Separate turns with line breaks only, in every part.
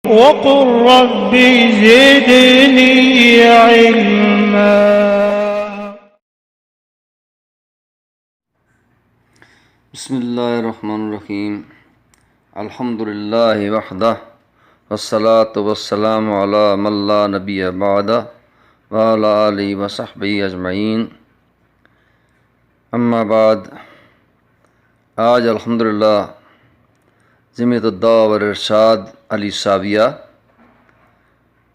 وقل رب زدني علما.
بسم اللہ الرحمن الرحیم. الحمد للہ وحدہ والصلاة والسلام علی من لا نبی بعدہ وعلی آلہ وصحبہ اجمعین. اما بعد. آج الحمدللہ جمعیت الدعوہ والارشاد علی ساویہ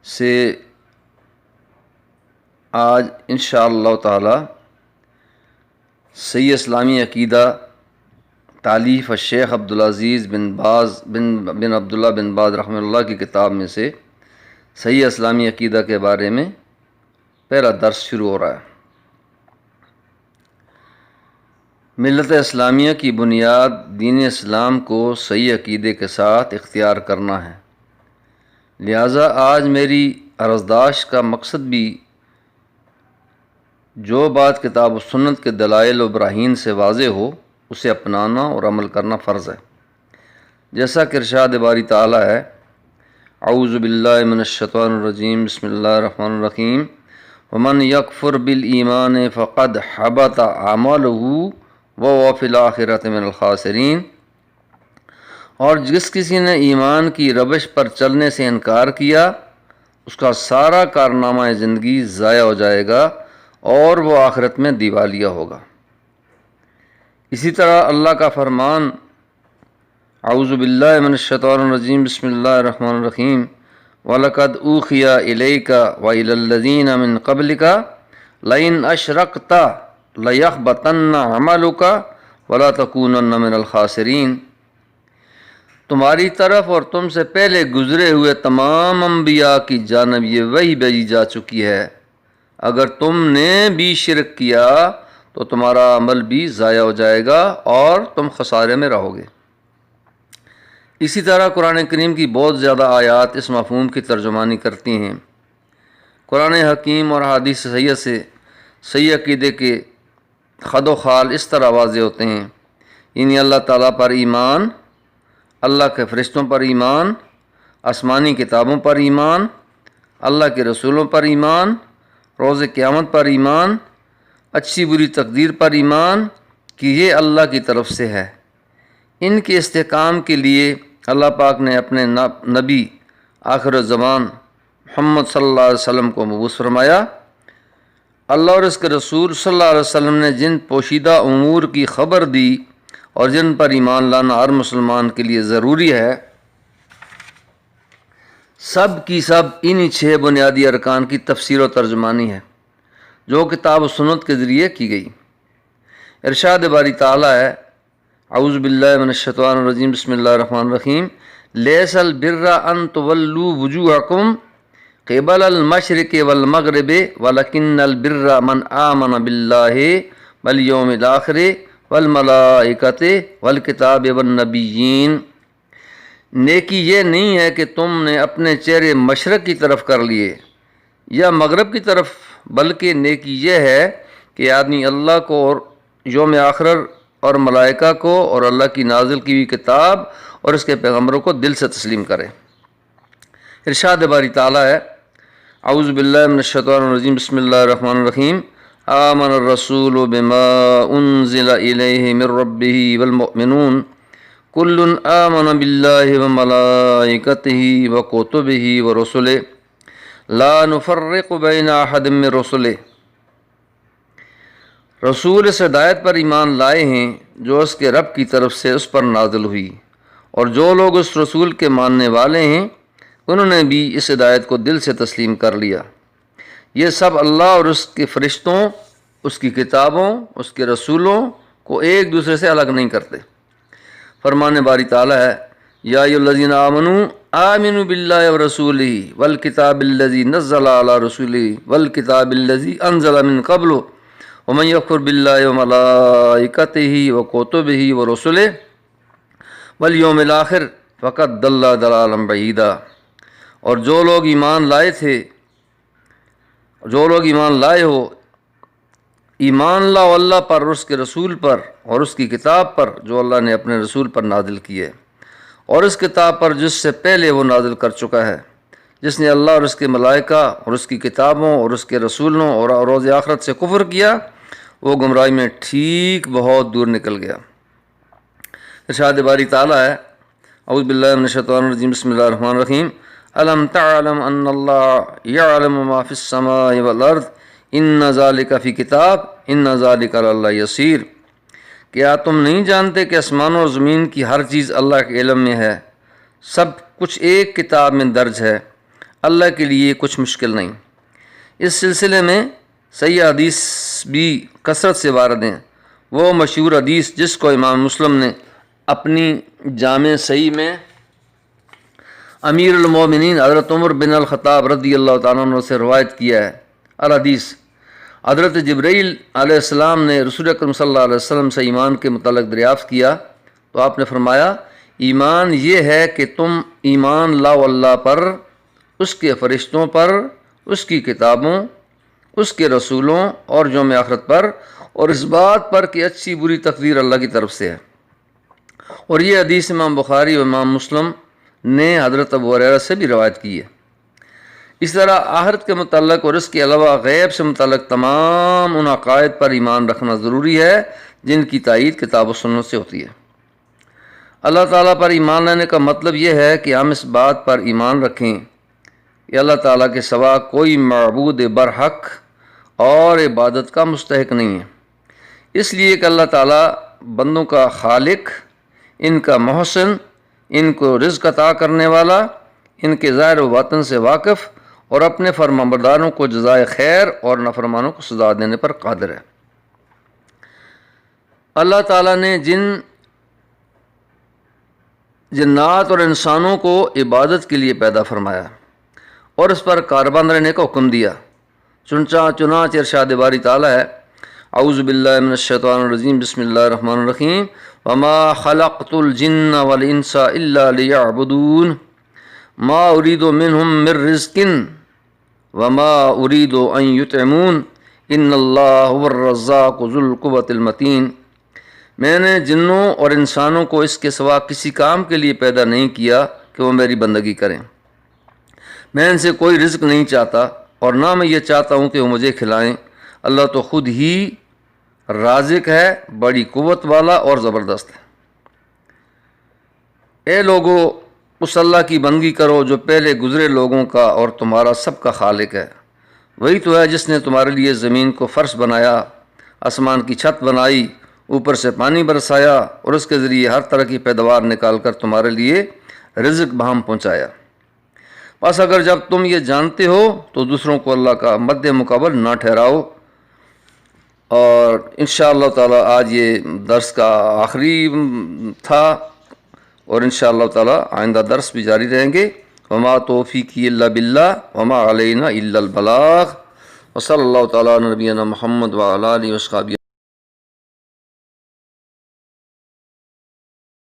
سے آج انشاءاللہ تعالی صحیح اسلامی عقیدہ تالیف الشیخ عبدالعزیز بن عبداللہ بن باز رحمہ اللہ کی کتاب میں سے صحیح اسلامی عقیدہ کے بارے میں پہلا درس شروع ہو رہا ہے. ملت اسلامیہ کی بنیاد دین اسلام کو صحیح عقیدے کے ساتھ اختیار کرنا ہے. لہٰذا آج میری عرضداشت کا مقصد بھی جو بات کتاب و سنت کے دلائل و براہین سے واضح ہو اسے اپنانا اور عمل کرنا فرض ہے. جیسا کہ ارشاد باری تعالیٰ ہے: اعوذ باللہ من الشیطان الرجیم بسم اللہ الرحمن الرحیم ومن یکفر بالایمان فقد حبط عملہ وہو فی الآخرۃ من الخاسرین. اور جس کسی نے ایمان کی روش پر چلنے سے انکار کیا اس کا سارا کارنامہ زندگی ضائع ہو جائے گا اور وہ آخرت میں دیوالیہ ہوگا. اسی طرح اللہ کا فرمان: اعوذ باللہ من الشیطان الرجیم بسم اللہ الرحمن الرحیم وَلَقَدْ أُوحِيَ إِلَيْكَ وَإِلَى الَّذِينَ مِن قَبْلِكَ لَئِنْ أَشْرَكْتَ لَيَحْبَطَنَّ عَمَلُكَ وَلَا تَكُونَنَّ مِنَ الْخَاسِرِينَ. تمہاری طرف اور تم سے پہلے گزرے ہوئے تمام انبیاء کی جانب یہ وحی بھیجی جا چکی ہے، اگر تم نے بھی شرک کیا تو تمہارا عمل بھی ضائع ہو جائے گا اور تم خسارے میں رہو گے. اسی طرح قرآن کریم کی بہت زیادہ آیات اس مفہوم کی ترجمانی کرتی ہیں. قرآن حکیم اور احادیث صحیحہ سے صحیح عقیدے کے خد و خال اس طرح واضح ہوتے ہیں، یعنی اللہ تعالیٰ پر ایمان، اللہ کے فرشتوں پر ایمان، آسمانی کتابوں پر ایمان، اللہ کے رسولوں پر ایمان، روز قیامت پر ایمان، اچھی بری تقدیر پر ایمان کہ یہ اللہ کی طرف سے ہے. ان کے استحکام کے لیے اللہ پاک نے اپنے نبی آخر الزمان محمد صلی اللہ علیہ وسلم کو مبعوث فرمایا. اللہ اور اس کے رسول صلی اللہ علیہ وسلم نے جن پوشیدہ امور کی خبر دی اور جن پر ایمان لانا ہر مسلمان کے لیے ضروری ہے، سب کی سب انہی 6 بنیادی ارکان کی تفسیر و ترجمانی ہے جو کتاب و سنت کے ذریعے کی گئی. ارشاد باری تعالیٰ ہے: اعوذ باللہ من الشیطان الرجیم بسم اللہ الرحمن الرحیم لیس البر ان تولوا وجوہکم قبل المشرق والمغرب ولکن البر من آمن باللہ والیوم الآخر والملائکۃ والکتاب والنبیین. نیکی یہ نہیں ہے کہ تم نے اپنے چہرے مشرق کی طرف کر لیے یا مغرب کی طرف، بلکہ نیکی یہ ہے کہ آدمی اللہ کو اور یوم آخر اور ملائکہ کو اور اللہ کی نازل کی ہوئی کتاب اور اس کے پیغمبروں کو دل سے تسلیم کرے. ارشاد باری تعالیٰ ہے: اعوذ باللہ من الشیطان الرجیم بسم اللہ الرحمن الرحیم آمن الرسول بما انزل الیہ من ربہ والمؤمنون کل آمن باللہ وملائکتہ وکتبہ ورسلہ لا نفرق بین احد من رسلہ. رسول اس ہدایت پر ایمان لائے ہیں جو اس کے رب کی طرف سے اس پر نازل ہوئی، اور جو لوگ اس رسول کے ماننے والے ہیں انہوں نے بھی اس ہدایت کو دل سے تسلیم کر لیا. یہ سب اللہ اور اس کے فرشتوں، اس کی کتابوں، اس کے رسولوں کو ایک دوسرے سے الگ نہیں کرتے. فرمان باری تعالیٰ ہے: یا ایھا الذین آمنوا آمنوا باللہ ورسولہ والکتاب الذی نزل علی رسولہ والکتاب الذی انزل من قبل ومن یکفر باللہ وملائکتہ وکتبہ ورسلہ والیوم الآخر فقد ضل ضلالا بعیدا. اور جو لوگ ایمان لائے ہو، ایمان لاؤ اللہ پر اور اس کے رسول پر اور اس کی کتاب پر جو اللہ نے اپنے رسول پر نازل کی ہے، اور اس کتاب پر جس سے پہلے وہ نازل کر چکا ہے، جس نے اللہ اور اس کے ملائکہ اور اس کی کتابوں اور اس کے رسولوں اور روز آخرت سے کفر کیا، وہ گمراہی میں ٹھیک بہت دور نکل گیا۔ ارشاد باری تعالیٰ ہے، اعوذ باللہ من الشیطان الرجیم، بسم اللہ الرحمن الرحیم، الم تعلم ان اللہ یعلم ما فی السماء والارض ان ذالک فی کتاب ان ذالک علی اللہ یسیر۔ کیا تم نہیں جانتے کہ آسمانوں اور زمین کی ہر چیز اللہ کے علم میں ہے، سب کچھ ایک کتاب میں درج ہے، اللہ کے لیے کچھ مشکل نہیں۔ اس سلسلے میں صحیح حدیث بھی کثرت سے وارد ہیں۔ وہ مشہور حدیث جس کو امام مسلم نے اپنی جامع صحیح میں امیر المومنین حضرت عمر بن الخطاب رضی اللہ تعالیٰ عنہ سے روایت کیا ہے۔ الحدیث، حضرت جبرائیل علیہ السلام نے رسول اکرم صلی اللہ علیہ وسلم سے ایمان کے متعلق دریافت کیا تو آپ نے فرمایا، ایمان یہ ہے کہ تم ایمان لاؤ اللہ پر، اس کے فرشتوں پر، اس کی کتابوں، اس کے رسولوں اور یوم آخرت پر، اور اس بات پر کہ اچھی بری تقدیر اللہ کی طرف سے ہے۔ اور یہ حدیث امام بخاری و امام مسلم نے حضرت ابو ہریرہ سے بھی روایت کی ہے۔ اس طرح آخرت کے متعلق اور اس کے علاوہ غیب سے متعلق تمام ان عقائد پر ایمان رکھنا ضروری ہے جن کی تائید کتاب و سنت سے ہوتی ہے۔ اللہ تعالیٰ پر ایمان لانے کا مطلب یہ ہے کہ ہم اس بات پر ایمان رکھیں کہ اللہ تعالیٰ کے سوا کوئی معبود برحق اور عبادت کا مستحق نہیں ہے، اس لیے کہ اللہ تعالیٰ بندوں کا خالق، ان کا محسن، ان کو رزق عطا کرنے والا، ان کے ظاہر و باطن سے واقف، اور اپنے فرمانبرداروں کو جزائے خیر اور نافرمانوں کو سزا دینے پر قادر ہے۔ اللہ تعالیٰ نے جنات اور انسانوں کو عبادت کے لیے پیدا فرمایا اور اس پر کاربند رہنے کا حکم دیا۔ چنانچہ ارشاد باری تعالیٰ ہے، اعوذ باللہ من الشیطان الرجیم، بسم اللہ الرحمن الرحیم، وما خلقت الجن والانس الا لیعبدون ما اريد منهم من رزق وما اريد ان يطعمون ان اللہ هو الرزاق ذو القوة المتین۔ میں نے جنوں اور انسانوں کو اس کے سوا کسی کام کے لیے پیدا نہیں کیا کہ وہ میری بندگی کریں۔ میں ان سے کوئی رزق نہیں چاہتا اور نہ میں یہ چاہتا ہوں کہ وہ مجھے کھلائیں۔ اللہ تو خود ہی رازق ہے، بڑی قوت والا اور زبردست ہے۔ اے لوگو، اس اللہ کی بندگی کرو جو پہلے گزرے لوگوں کا اور تمہارا سب کا خالق ہے۔ وہی تو ہے جس نے تمہارے لیے زمین کو فرش بنایا، آسمان کی چھت بنائی، اوپر سے پانی برسایا اور اس کے ذریعے ہر طرح کی پیداوار نکال کر تمہارے لیے رزق بہم پہنچایا۔ بس اگر جب تم یہ جانتے ہو تو دوسروں کو اللہ کا مد مقابل نہ ٹھہراؤ۔ اور انشاءاللہ تعالی آج یہ درس کا آخری تھا اور انشاءاللہ تعالی آئندہ درس بھی جاری رہیں گے۔ وما توفیقی الا باللہ وما علینا الا البلاغ، وصلی اللہ تعالی علی نبینا محمد وعلی آلہ وصحبہ۔